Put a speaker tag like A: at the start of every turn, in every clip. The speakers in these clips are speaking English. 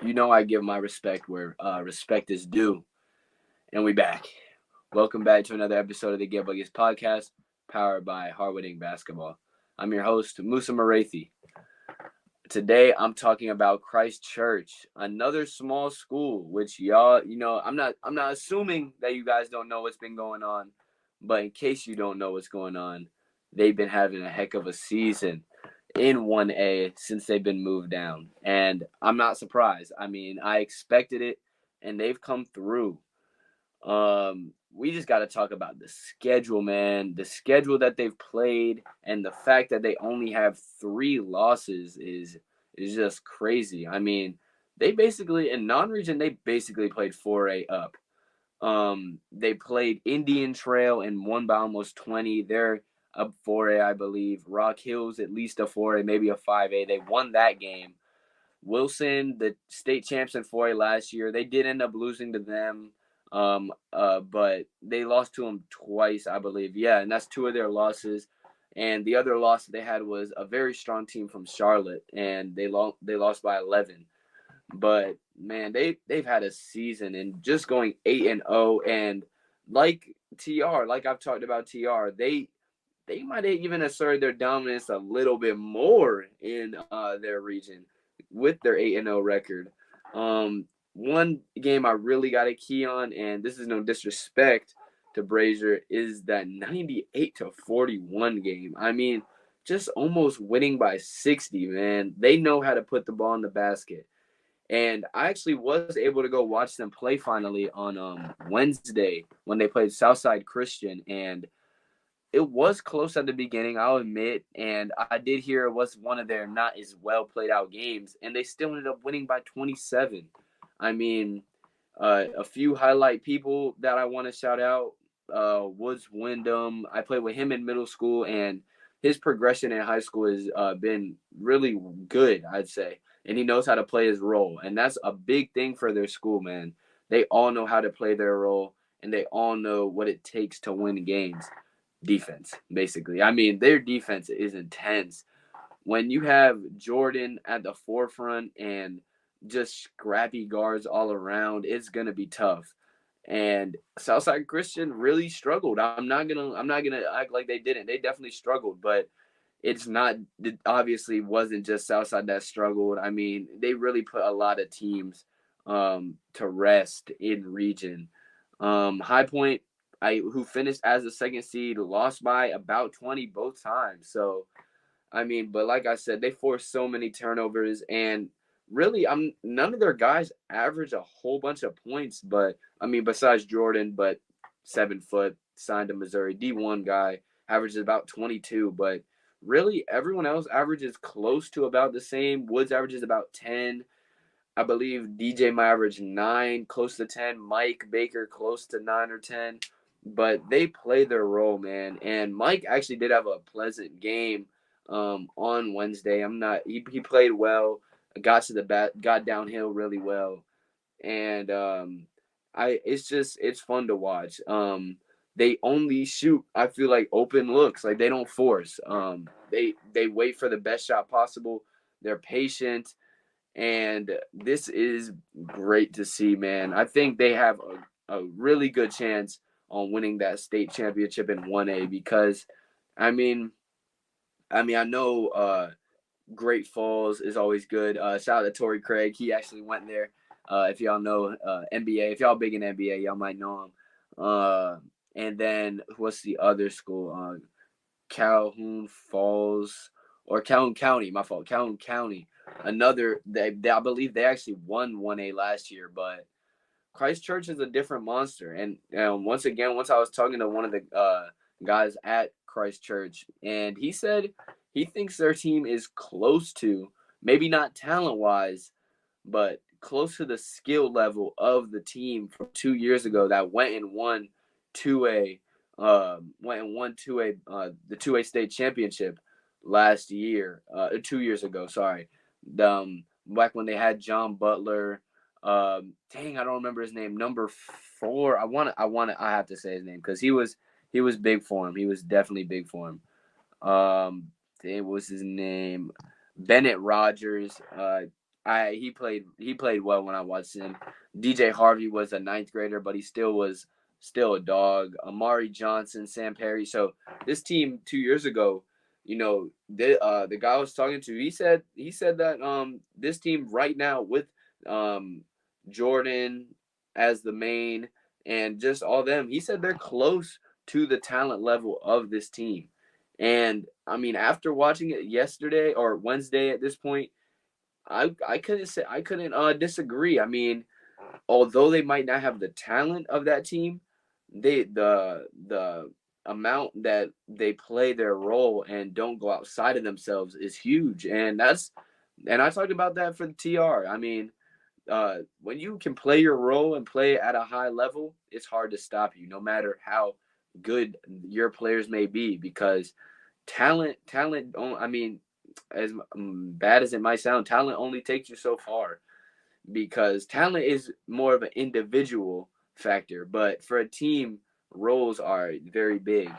A: You know I give my respect where respect is due, and we back. Welcome back to another episode of the Get Buckets podcast, powered by Hardwooding Basketball. I'm your host, Musa Marathi. Today I'm talking about Christ Church, another small school, which y'all, I'm not assuming that you guys don't know what's been going on, but in case you don't know what's going on, they've been having a heck of a season in 1A since they've been moved down. And I'm not surprised. I mean, I expected it and they've come through. We just got to talk about the schedule, man. The schedule that they've played and the fact that they only have 3 losses is just crazy. I mean, they basically in non-region they basically played 4A up. They played Indian Trail and won by almost 20. They're up 4A, I believe. Rock Hills at least a 4A, maybe a 5A. They won that game. Wilson, the state champs in 4A last year, they did end up losing to them. But they lost to them twice, I believe. Yeah, and that's 2 of their losses. And the other loss that they had was a very strong team from Charlotte, and they lost by 11. But man, they've had a season and just going 8-0, and like TR, like I've talked about TR, they might have even asserted their dominance a little bit more in their region with their 8-0 record. One game I really got a key on, and this is no disrespect to Brazier, is that 98-41 game. I mean, just almost winning by 60, man. They know how to put the ball in the basket. And I actually was able to go watch them play finally on Wednesday when they played Southside Christian, and it was close at the beginning, I'll admit, and I did hear it was one of their not as well played out games, and they still ended up winning by 27. I mean, a few highlight people that I want to shout out: Woods Wyndham. I played with him in middle school, and his progression in high school has been really good, I'd say, and he knows how to play his role, and that's a big thing for their school, man. They all know how to play their role, and they all know what it takes to win games. Defense, basically. I mean, their defense is intense. When you have Jordan at the forefront and just scrappy guards all around, it's gonna be tough. And Southside Christian really struggled. I'm not gonna act like they didn't. They definitely struggled, but it's not it obviously wasn't just Southside that struggled. I mean, they really put a lot of teams to rest in region. High Point, who finished as the second seed, lost by about 20 both times. So I mean, but like I said, they forced so many turnovers, and really, I'm none of their guys average a whole bunch of points. But I mean, besides Jordan, but 7 foot, signed to Missouri, D1 guy, averages about 22. But really, everyone else averages close to about the same. Woods averages about 10. I believe DJ might average 9, close to 10. Mike Baker close to 9 or 10. But they play their role, man. And Mike actually did have a pleasant game on Wednesday. He played well, got to the bat, got downhill really well, and it's fun to watch. They only shoot, I feel like, open looks. Like they don't force. They wait for the best shot possible. They're patient, and this is great to see, man. I think they have a really good chance on winning that state championship in 1A because, I mean, I know Great Falls is always good. Shout out to Torrey Craig. He actually went there. If y'all know NBA, if y'all big in NBA, y'all might know him. And then what's the other school? Calhoun Falls or Calhoun County. My fault. Calhoun County. Another. I believe they actually won 1A last year, but Christ Church is a different monster. And once again, once I was talking to one of the guys at Christ Church, and he said he thinks their team is close to, maybe not talent wise, but close to the skill level of the team from 2 years ago that went and won 2A, the 2A state championship last year, 2 years ago. Sorry, back when they had John Butler. Dang, I don't remember his name. Number 4. I have to say his name because he was big for him. He was definitely big for him. It was his name, Bennett Rogers. he played well when I watched him. DJ Harvey was a ninth grader, but he was still a dog. Amari Johnson, Sam Perry. So this team 2 years ago, the guy I was talking to, he said that this team right now with um Jordan as the main and just all them, he said they're close to the talent level of this team. And I mean, after watching it yesterday or Wednesday at this point, I couldn't disagree. I mean, although they might not have the talent of that team, the amount that they play their role and don't go outside of themselves is huge. And I talked about that for the TR. I mean, when you can play your role and play at a high level, it's hard to stop you, no matter how good your players may be, because talent. I mean, as bad as it might sound, talent only takes you so far, because talent is more of an individual factor, but for a team, roles are very big.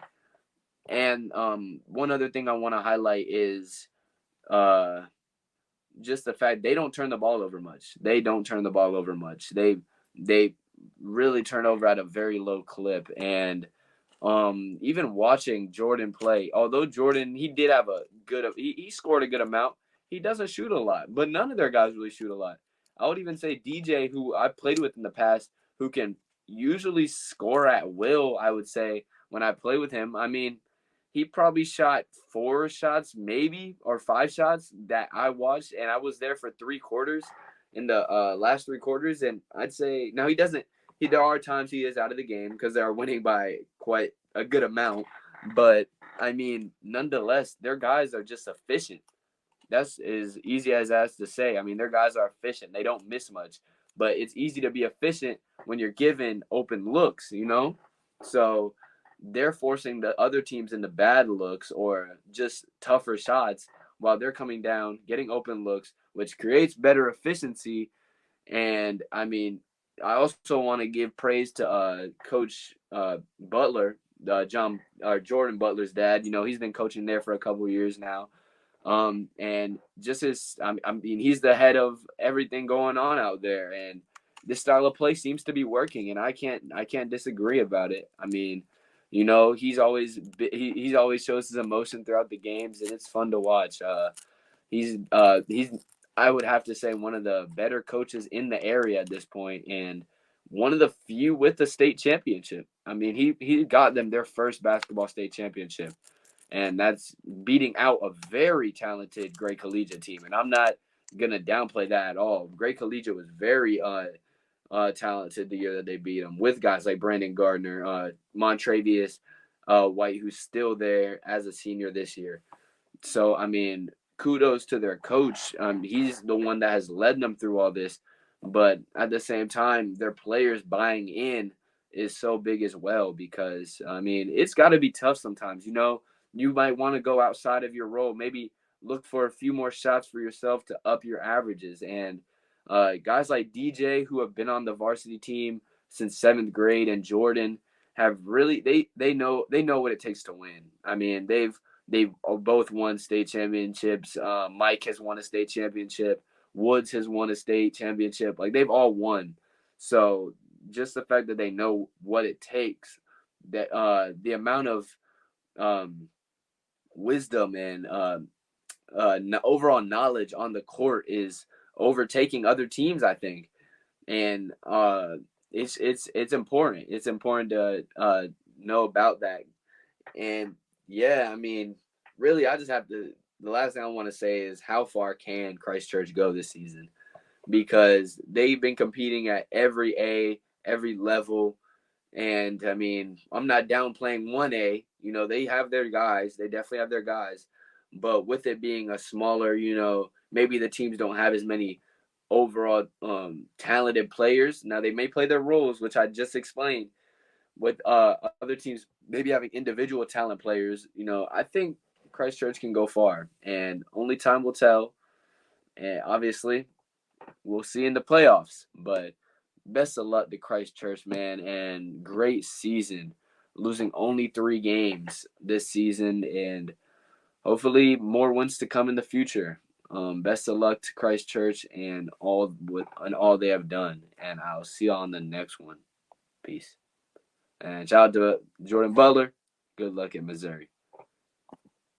A: And one other thing I want to highlight is uh, just the fact they don't turn the ball over much. They don't turn the ball over much. They really turn over at a very low clip. And even watching Jordan play, although Jordan, he did have he scored a good amount. He doesn't shoot a lot, but none of their guys really shoot a lot. I would even say DJ, who I played with in the past, who can usually score at will, I would say, when I play with him. I mean, he probably shot 4 shots, maybe, or 5 shots that I watched, and I was there for 3 quarters in the last 3 quarters. And I'd say now he doesn't. There are times he is out of the game because they are winning by quite a good amount. But I mean, nonetheless, their guys are just efficient. That's as easy as that to say. I mean, their guys are efficient. They don't miss much, but it's easy to be efficient when you're given open looks. So they're forcing the other teams into bad looks or just tougher shots while they're coming down, getting open looks, which creates better efficiency. And I mean, I also want to give praise to Coach Butler, Jordan Butler's dad. He's been coaching there for a couple of years now. And just I mean, he's the head of everything going on out there, and this style of play seems to be working, and I can't disagree about it. I mean, he's always shows his emotion throughout the games, and it's fun to watch. He's I would have to say one of the better coaches in the area at this point, and one of the few with the state championship. I mean, he got them their first basketball state championship, and that's beating out a very talented Gray Collegiate team. And I'm not gonna downplay that at all. Gray Collegiate was very talented the year that they beat them, with guys like Brandon Gardner, Montravius White, who's still there as a senior this year. So I mean, kudos to their coach. He's the one that has led them through all this, but at the same time, their players buying in is so big as well, because I mean, it's got to be tough sometimes. You might want to go outside of your role, maybe look for a few more shots for yourself to up your averages. And guys like DJ, who have been on the varsity team since 7th grade, and Jordan have really they know what it takes to win. I mean, they've both won state championships. Mike has won a state championship. Woods has won a state championship. Like, they've all won. So just the fact that they know what it takes, that the amount of um, wisdom and overall knowledge on the court is overtaking other teams, I think. And it's important. It's important to know about that. And yeah, I mean, really, I just have to. The last thing I want to say is, how far can Christchurch go this season? Because they've been competing at every level. And I mean, I'm not downplaying 1A. They have their guys. They definitely have their guys. But with it being a smaller, maybe the teams don't have as many overall talented players. Now, they may play their roles, which I just explained, with other teams maybe having individual talent players. I think Christchurch can go far, and only time will tell. And obviously, we'll see in the playoffs. But best of luck to Christchurch, man, and great season. Losing only 3 games this season, and hopefully more wins to come in the future. Best of luck to Christ Church and all they have done. And I'll see y'all on the next one. Peace. And shout out to Jordan Butler. Good luck in Missouri.